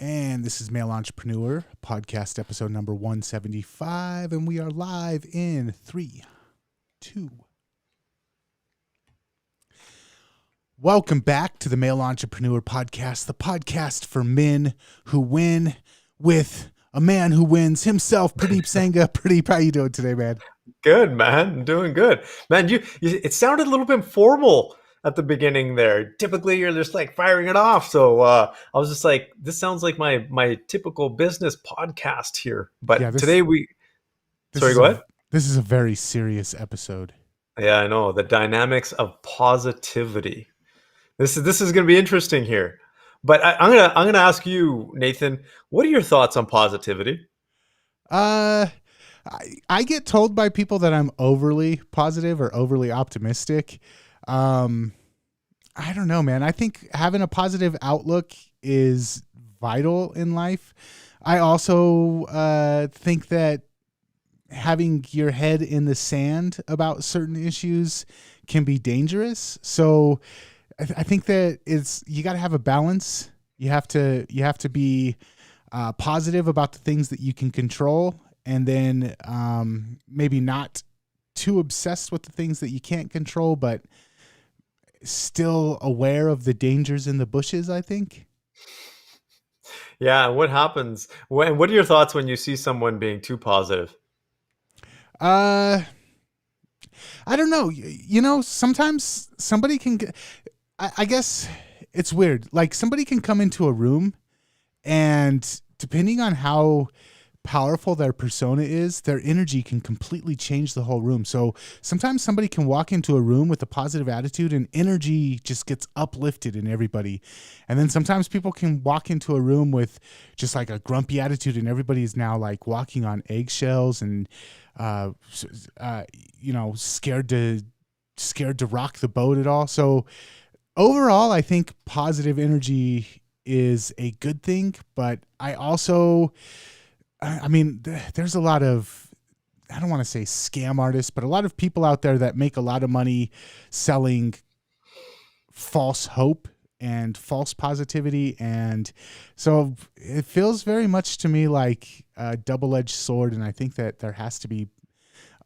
And this is Male Entrepreneur, podcast episode number 175. And we are live in 3, 2. Welcome back to the Male Entrepreneur podcast, the podcast for men who win with a man who wins himself, Purdeep Sangha. Purdeep, how you doing today, man? Good, man. Doing good. Man, it sounded a little bit formal at the beginning there. Typically, you're just like firing it off. So I was just like, this sounds like my typical business podcast here. Yeah, But today sorry, go ahead. This is a very serious episode. Yeah, I know. The dynamics of positivity. This is going to be interesting here. But I'm gonna ask you, Nathan, what are your thoughts on positivity? I get told by people that I'm overly positive or overly optimistic. I don't know, man. I think having a positive outlook is vital in life. I also think that having your head in the sand about certain issues can be dangerous. So I think that you got to have a balance. You have to be positive about the things that you can control, and then maybe not too obsessed with the things that you can't control, but still aware of the dangers in the bushes, I think. Yeah, what happens? What are your thoughts when you see someone being too positive? I don't know. Sometimes somebody can get, I guess it's weird. Like somebody can come into a room and depending on how powerful their persona is, their energy can completely change the whole room. So sometimes somebody can walk into a room with a positive attitude and energy just gets uplifted in everybody. And then sometimes people can walk into a room with just like a grumpy attitude and everybody is now like walking on eggshells and, scared to rock the boat at all. So overall, I think positive energy is a good thing, but there's a lot of, I don't want to say scam artists, but a lot of people out there that make a lot of money selling false hope and false positivity. And so it feels very much to me like a double-edged sword. And I think that there has to be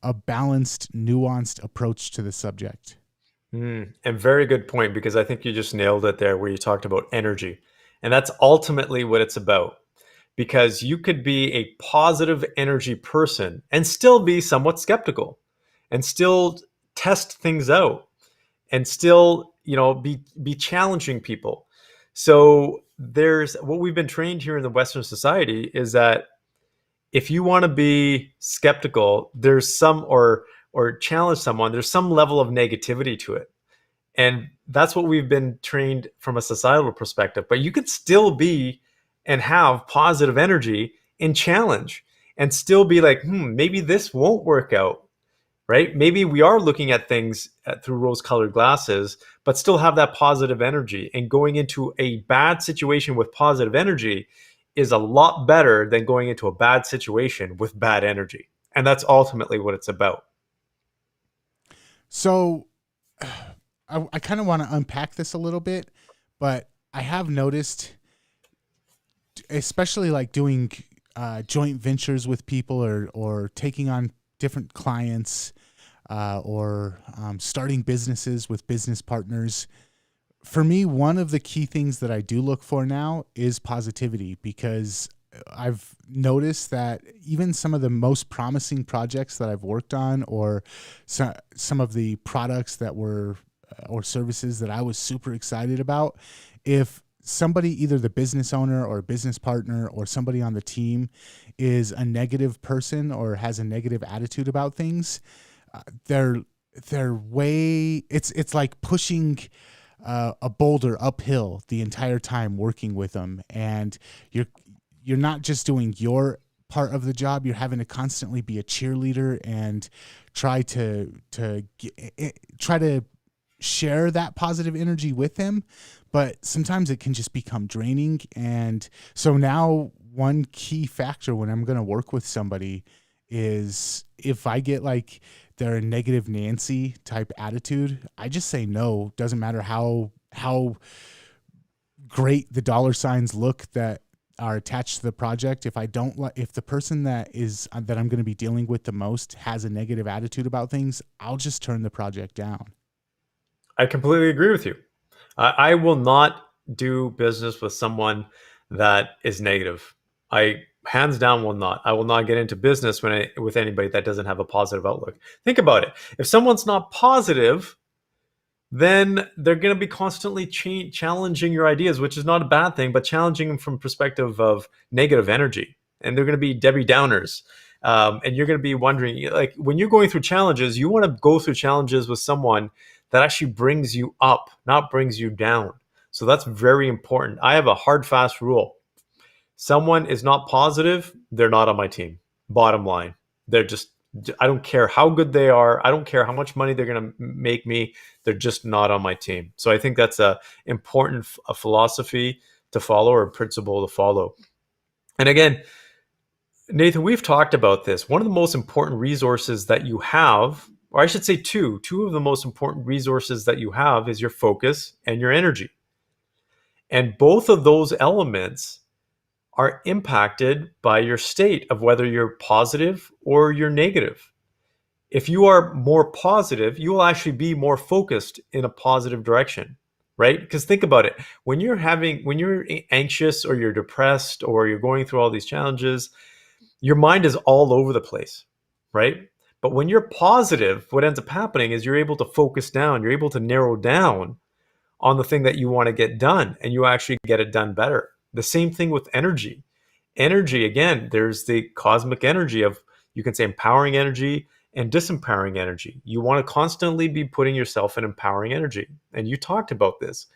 a balanced, nuanced approach to the subject. And very good point, because I think you just nailed it there where you talked about energy. And that's ultimately what it's about. Because you could be a positive energy person and still be somewhat skeptical and still test things out and still, be challenging people. So there's what we've been trained here in the Western society is that if you want to be skeptical, there's some or challenge someone, there's some level of negativity to it. And that's what we've been trained from a societal perspective. But you could still be and have positive energy and challenge and still be like, maybe this won't work out, right? Maybe we are looking at things through rose-colored glasses, but still have that positive energy. And going into a bad situation with positive energy is a lot better than going into a bad situation with bad energy. And that's ultimately what it's about. So I kind of want to unpack this a little bit, but I have noticed, especially like doing joint ventures with people or taking on different clients or starting businesses with business partners. For me, one of the key things that I do look for now is positivity, because I've noticed that even some of the most promising projects that I've worked on or some of the products that were or services that I was super excited about, if somebody, either the business owner or business partner or somebody on the team, is a negative person or has a negative attitude about things, they're way, it's like pushing a boulder uphill the entire time working with them. And you're not just doing your part of the job, you're having to constantly be a cheerleader and try to share that positive energy with them. But sometimes it can just become draining. And so now one key factor when I'm going to work with somebody is if I get like they're a negative Nancy type attitude, I just say no. Doesn't matter how great the dollar signs look that are attached to the project, if I don't if the person that I'm going to be dealing with the most has a negative attitude about things, I'll just turn the project down. I completely agree with you. I will not do business with someone that is negative. I hands down will not. I will not get into business with anybody that doesn't have a positive outlook. Think about it. If someone's not positive, then they're going to be constantly challenging your ideas, which is not a bad thing, but challenging them from perspective of negative energy. And they're going to be Debbie Downers. And you're going to be wondering, like, when you're going through challenges, you want to go through challenges with someone that actually brings you up, not brings you down. So that's very important. I have a hard, fast rule. Someone is not positive, they're not on my team. Bottom line. They're just, I don't care how good they are. I don't care how much money they're going to make me. They're just not on my team. So I think that's a important a philosophy to follow, or a principle to follow. And again, Nathan, we've talked about this. One of the most important resources that you have, or I should say two of the most important resources that you have is your focus and your energy. And both of those elements are impacted by your state of whether you're positive or you're negative. If you are more positive, you will actually be more focused in a positive direction, right? Because think about it. When you're anxious or you're depressed or you're going through all these challenges, your mind is all over the place, right? But when you're positive, what ends up happening is you're able to focus down, you're able to narrow down on the thing that you want to get done, and you actually get it done better. The same thing with energy. Energy, again, there's the cosmic energy of, you can say, empowering energy and disempowering energy. You want to constantly be putting yourself in empowering energy. And you talked about this,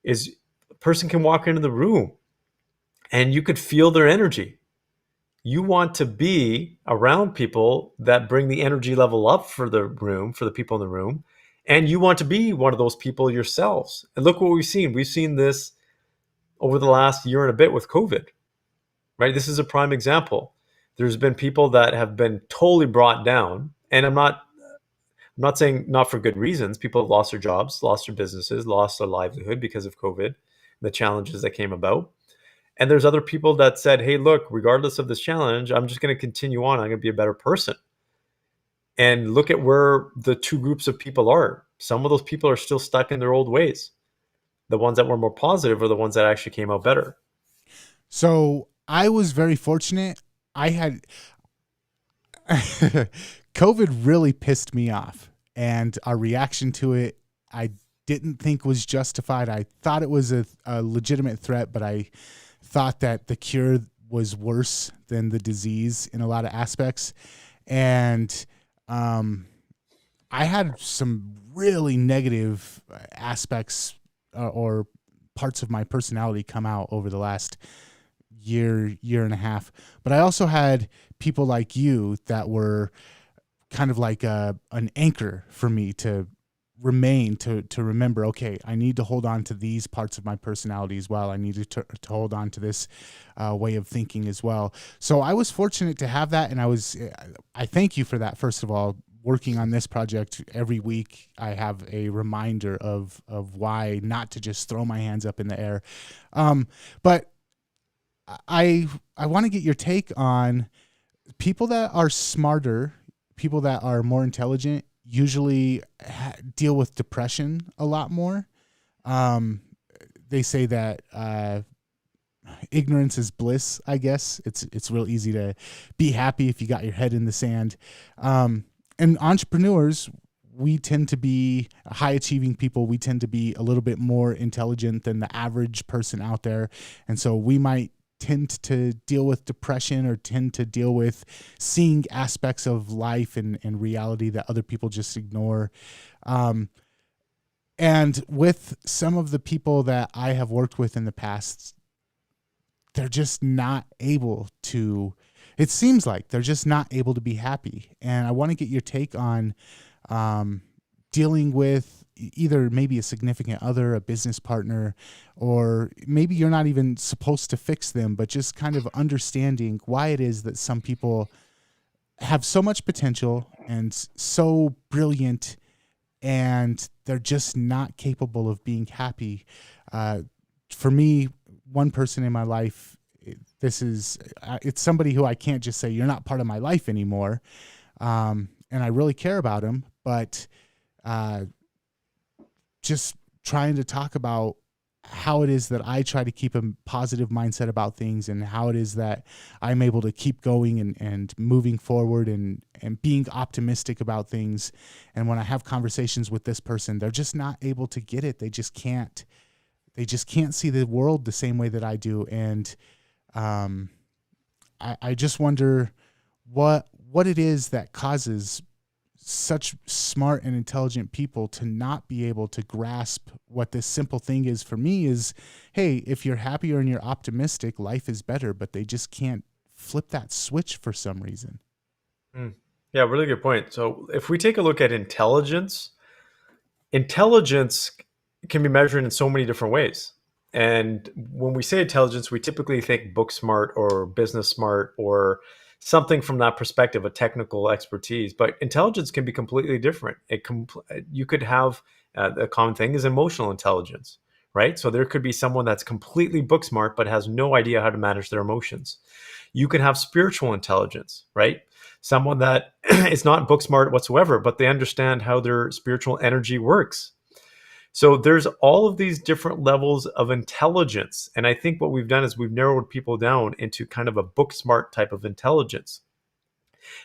is a person can walk into the room and you could feel their energy. You want to be around people that bring the energy level up for the room, for the people in the room. And you want to be one of those people yourselves. And look what we've seen. We've seen this over the last year and a bit with COVID, right? This is a prime example. There's been people that have been totally brought down. And I'm not saying not for good reasons. People have lost their jobs, lost their businesses, lost their livelihood because of COVID, the challenges that came about. And there's other people that said, hey, look, regardless of this challenge, I'm just going to continue on. I'm going to be a better person. And look at where the two groups of people are. Some of those people are still stuck in their old ways. The ones that were more positive are the ones that actually came out better. So I was very fortunate. I had COVID really pissed me off, and our reaction to it, I didn't think was justified. I thought it was a legitimate threat, but I thought that the cure was worse than the disease in a lot of aspects. And I had some really negative aspects or parts of my personality come out over the last year and a half. But I also had people like you that were kind of like an anchor for me to remain, to remember, okay, I need to hold on to these parts of my personality as well. I need to hold on to this way of thinking as well. So I was fortunate to have that. And I thank you for that. First of all, working on this project every week, I have a reminder of why not to just throw my hands up in the air. But I want to get your take on people that are smarter, people that are more intelligent, usually deal with depression a lot more. They say that ignorance is bliss, I guess. It's real easy to be happy if you got your head in the sand. And entrepreneurs, we tend to be high achieving people. We tend to be a little bit more intelligent than the average person out there. And so we might tend to deal with depression or tend to deal with seeing aspects of life and reality that other people just ignore. And with some of the people that I have worked with in the past, they're just not able to, it seems like they're just not able to be happy. And I want to get your take on dealing with either maybe a significant other, a business partner, or maybe you're not even supposed to fix them, but just kind of understanding why it is that some people have so much potential and so brilliant, and they're just not capable of being happy. For me, one person in my life it's somebody who I can't just say, you're not part of my life anymore. And I really care about him, but just trying to talk about how it is that I try to keep a positive mindset about things, and how it is that I'm able to keep going and moving forward and being optimistic about things. And when I have conversations with this person, they're just not able to get it. They just can't see the world the same way that I do. And I just wonder what it is that causes such smart and intelligent people to not be able to grasp what this simple thing is. For me is, hey, if you're happier and you're optimistic, life is better, but they just can't flip that switch for some reason. Yeah, really good point. So if we take a look at intelligence can be measured in so many different ways. And when we say intelligence, we typically think book smart or business smart or something from that perspective, a technical expertise. But intelligence can be completely different. You could have the common thing is emotional intelligence, right? So there could be someone that's completely book smart but has no idea how to manage their emotions. You could have spiritual intelligence, right? Someone that is not book smart whatsoever, but they understand how their spiritual energy works. So there's all of these different levels of intelligence. And I think what we've done is we've narrowed people down into kind of a book smart type of intelligence.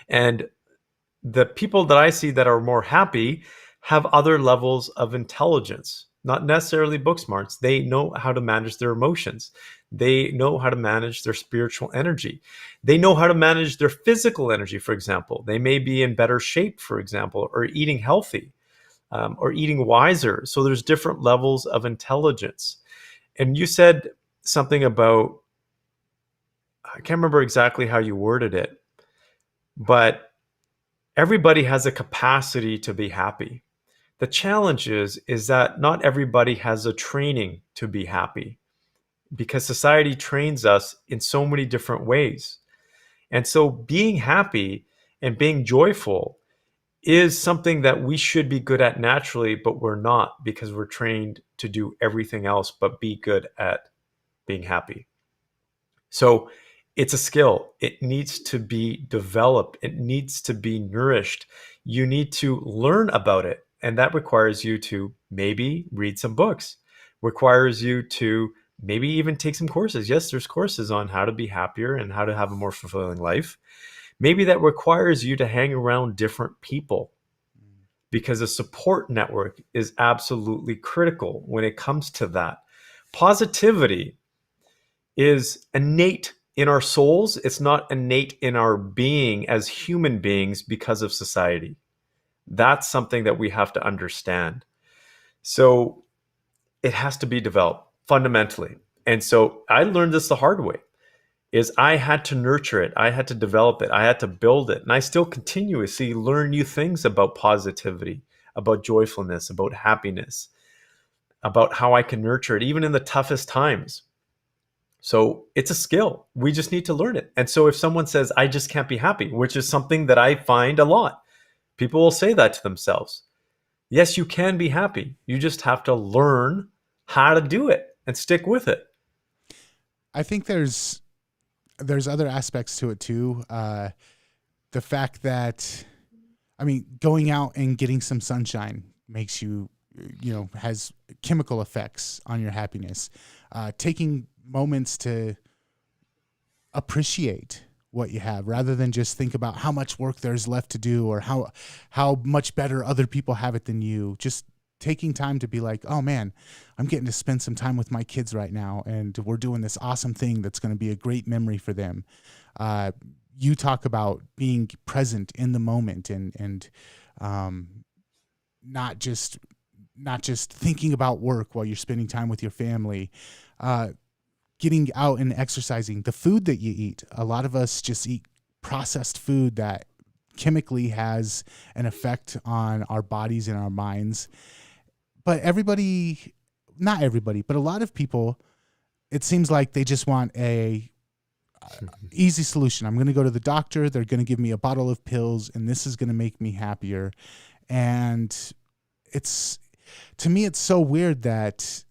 And the people that I see that are more happy have other levels of intelligence, not necessarily book smarts. They know how to manage their emotions. They know how to manage their spiritual energy. They know how to manage their physical energy, for example. They may be in better shape, for example, or eating healthy. Or eating wiser. So there's different levels of intelligence. And you said something about, I can't remember exactly how you worded it, but everybody has a capacity to be happy. The challenge is that not everybody has a training to be happy, because society trains us in so many different ways. And so being happy and being joyful is something that we should be good at naturally, but we're not, because we're trained to do everything else but be good at being happy. So it's a skill. It needs to be developed. It needs to be nourished. You need to learn about it. And that requires you to maybe read some books, requires you to maybe even take some courses. Yes, there's courses on how to be happier and how to have a more fulfilling life. Maybe that requires you to hang around different people, because a support network is absolutely critical when it comes to that. Positivity is innate in our souls. It's not innate in our being as human beings because of society. That's something that we have to understand. So it has to be developed fundamentally. And so I learned this the hard way. Is I had to nurture it. I had to develop it. I had to build it. And I still continuously learn new things about positivity, about joyfulness, about happiness, about how I can nurture it, even in the toughest times. So it's a skill. We just need to learn it. And so if someone says, I just can't be happy, which is something that I find a lot, people will say that to themselves. Yes, you can be happy. You just have to learn how to do it and stick with it. I think there's other aspects to it too. The fact that, I mean, going out and getting some sunshine makes you, has chemical effects on your happiness. Taking moments to appreciate what you have, rather than just think about how much work there's left to do, or how much better other people have it than you. Just taking time to be like, oh man, I'm getting to spend some time with my kids right now, and we're doing this awesome thing that's going to be a great memory for them. You talk about being present in the moment, and not just thinking about work while you're spending time with your family. Getting out and exercising. The food that you eat, a lot of us just eat processed food that chemically has an effect on our bodies and our minds. But not everybody, but a lot of people, it seems like they just want a easy solution. I'm going to go to the doctor. They're going to give me a bottle of pills, and this is going to make me happier. And to me, it's so weird that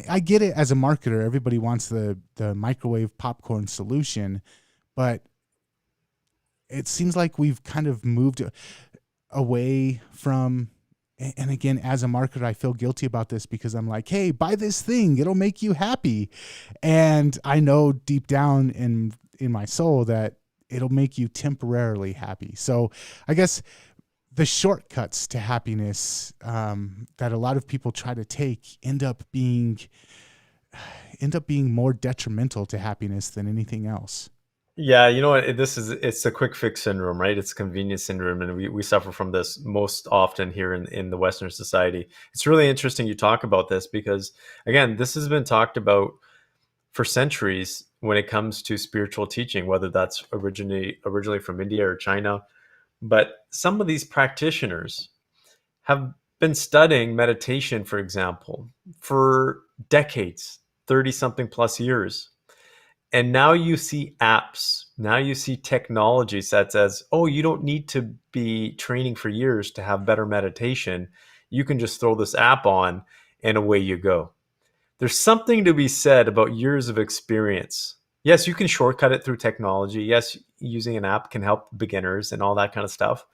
I get it as a marketer. Everybody wants the microwave popcorn solution, but it seems like we've kind of moved away from, and again, as a marketer, I feel guilty about this because I'm like, hey, buy this thing, it'll make you happy. And I know deep down in my soul that it'll make you temporarily happy. So I guess the shortcuts to happiness that a lot of people try to take end up being more detrimental to happiness than anything else. Yeah, you know what? It's the quick fix syndrome, right? It's convenience syndrome, and we suffer from this most often here in the Western society. It's really interesting you talk about this because, again, this has been talked about for centuries when it comes to spiritual teaching, whether that's originally from India or China. But some of these practitioners have been studying meditation, for example, for decades, 30 something plus years. And now you see apps, now you see technologies that says, oh, you don't need to be training for years to have better meditation. You can just throw this app on and away you go. There's something to be said about years of experience. Yes, you can shortcut it through technology. Yes, using an app can help beginners and all that kind of stuff.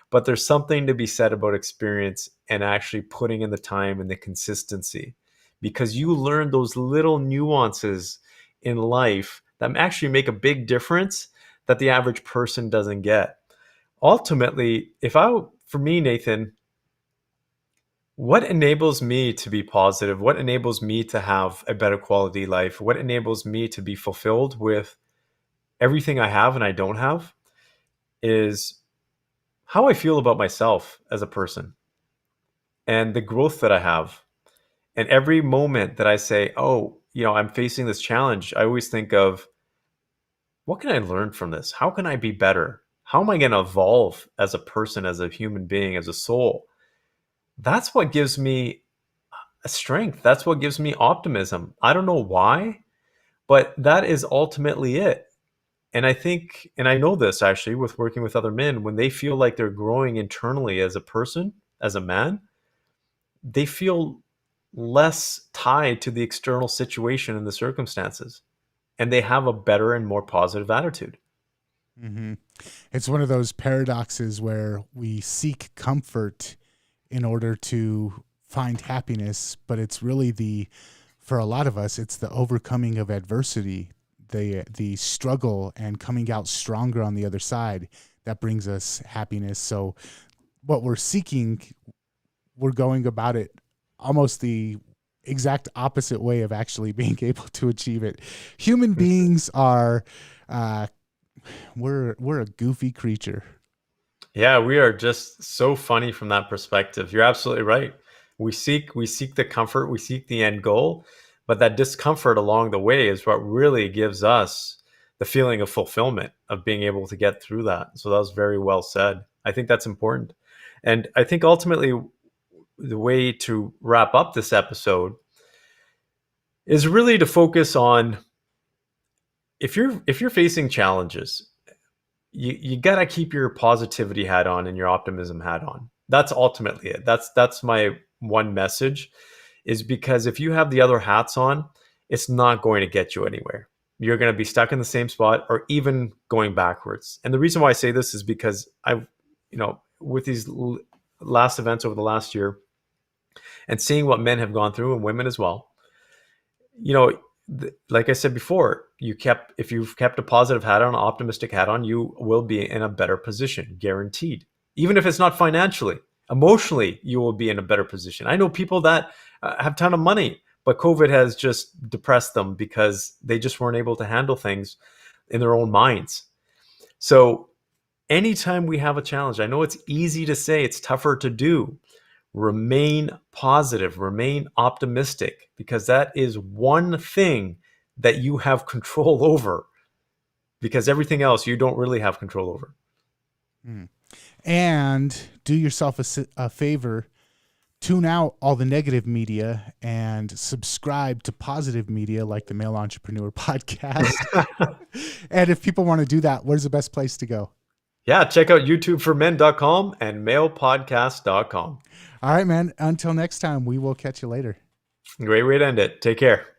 But there's something to be said about experience and actually putting in the time and the consistency, because you learn those little nuances in life that actually make a big difference that the average person doesn't get. Ultimately, for me, Nathan, what enables me to be positive? What enables me to have a better quality life? What enables me to be fulfilled with everything I have and I don't have is how I feel about myself as a person and the growth that I have. And every moment that I say, oh, I'm facing this challenge, I always think of what can I learn from this? How can I be better? How am I going to evolve as a person, as a human being, as a soul? That's what gives me a strength. That's what gives me optimism. I don't know why, but that is ultimately it. And I think, and I know this actually with working with other men, when they feel like they're growing internally as a person, as a man, they feel less tied to the external situation and the circumstances, and they have a better and more positive attitude. Mm-hmm. It's one of those paradoxes where we seek comfort in order to find happiness, but it's really for a lot of us, it's the overcoming of adversity, the struggle and coming out stronger on the other side that brings us happiness. So what we're seeking, we're going about it almost the exact opposite way of actually being able to achieve it. Human beings are uh, we're a goofy creature. Yeah, we are just so funny from that perspective. You're absolutely right. We seek the comfort, we seek the end goal, but that discomfort along the way is what really gives us the feeling of fulfillment of being able to get through that. So that was very well said. I think that's important. And I think ultimately the way to wrap up this episode is really to focus on if you're facing challenges, you got to keep your positivity hat on and your optimism hat on. That's ultimately it. That's my one message, is because if you have the other hats on, it's not going to get you anywhere. You're going to be stuck in the same spot or even going backwards. And the reason why I say this is because with these last events over the last year and seeing what men have gone through and women as well, like I said before, if you've kept a positive hat on, an optimistic hat on, you will be in a better position, guaranteed. Even if it's not financially, emotionally, you will be in a better position. I know people that have a ton of money, but COVID has just depressed them because they just weren't able to handle things in their own minds. So anytime we have a challenge, I know it's easy to say, it's tougher to do. Remain positive, remain optimistic, because that is one thing that you have control over, because everything else you don't really have control over. And do yourself a favor, tune out all the negative media and subscribe to positive media like the Male Entrepreneur Podcast. And if people want to do that, where's the best place to go? Yeah, check out youtubeformen.com and malepodcast.com. All right, man. Until next time, we will catch you later. Great way to end it. Take care.